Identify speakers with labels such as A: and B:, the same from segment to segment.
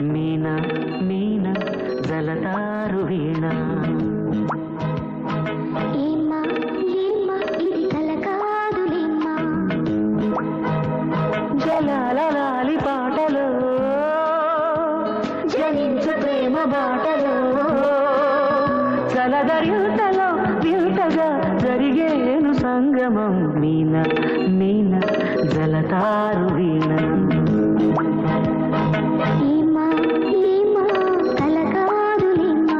A: మీనా మీనా జలతారు వీణ
B: ఏమ్మా ఏమ్మా ఇది కల కాదులేమ్మా
A: జలాలి పాటలో జనించు ప్రేమ బాటలో చలదరింతలో వింతగా జరిగేను సంగమం మీనా మీనా జలతారు వీణ
B: ఏమ్మా ఏమ్మా కల కాదులేమ్మా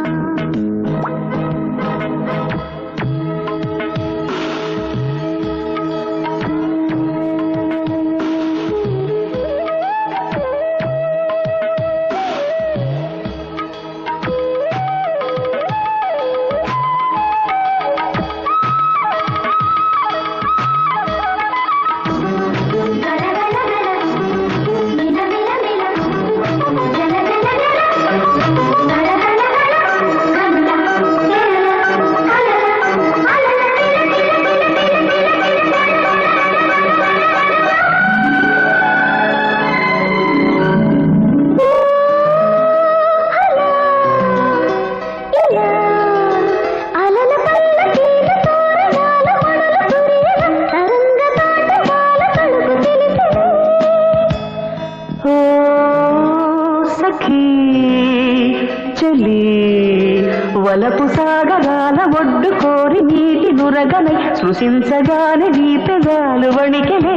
A: వలపు సాగరాల ఒడ్డు కోరి నీటి నురగనై సృశించగానే నీ పెదాలు వణికెలే